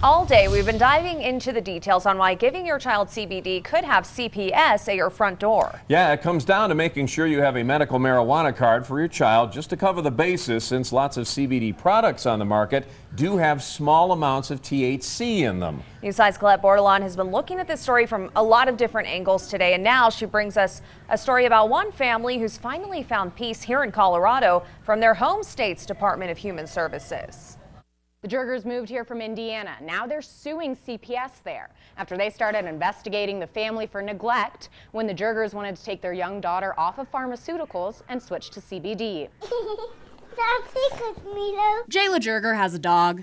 All day, we've been diving into the details on why giving your child CBD could have CPS at your front door. Yeah, it comes down to making sure you have a medical marijuana card for your child, just to cover the bases, since lots of CBD products on the market do have small amounts of THC in them. News 5's Colette Bordelon has been looking at this story from a lot of different angles today, and now she brings us a story about one family who's finally found peace here in Colorado from their home state's Department of Human Services. The Jergers moved here from Indiana. Now they're suing CPS there after they started investigating the family for neglect when the Jergers wanted to take their young daughter off of pharmaceuticals and switch to CBD. Jayla Jerger has a dog,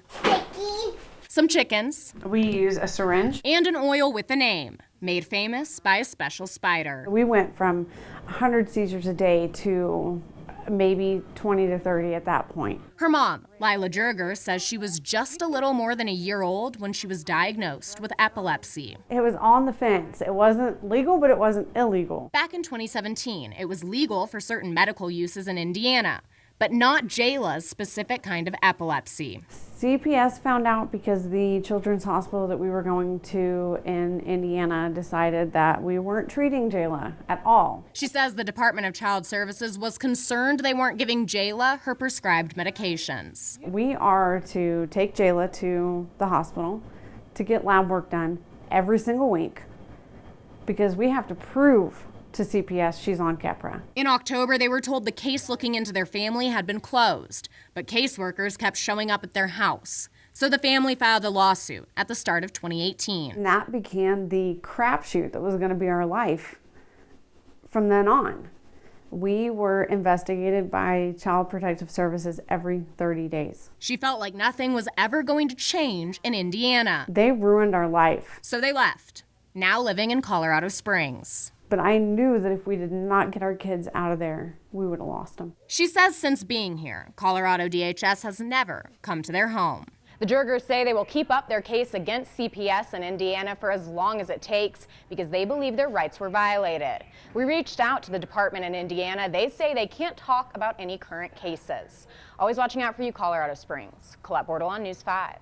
some chickens, we use a syringe, and an oil with a name, made famous by a special spider. We went from 100 seizures a day to maybe 20 to 30 at that point. Her mom, Lila Jerger, says she was just a little more than a year old when she was diagnosed with epilepsy. It was on the fence. It wasn't legal, but it wasn't illegal. Back in 2017, it was legal for certain medical uses in Indiana, but not Jayla's specific kind of epilepsy. CPS found out because the children's hospital that we were going to in Indiana decided that we weren't treating Jayla at all. She says the Department of Child Services was concerned they weren't giving Jayla her prescribed medications. We are to take Jayla to the hospital to get lab work done every single week because we have to prove to CPS she's on Keppra. In October, they were told the case looking into their family had been closed, but caseworkers kept showing up at their house. So the family filed a lawsuit at the start of 2018. And that began the crapshoot that was going to be our life from then on. We were investigated by Child Protective Services every 30 days. She felt like nothing was ever going to change in Indiana. They ruined our life. So they left, now living in Colorado Springs. But I knew that if we did not get our kids out of there, we would have lost them. She says since being here, Colorado DHS has never come to their home. The Jergers say they will keep up their case against CPS in Indiana for as long as it takes because they believe their rights were violated. We reached out to the department in Indiana. They say they can't talk about any current cases. Always watching out for you, Colorado Springs. Colette Bordelon, News 5.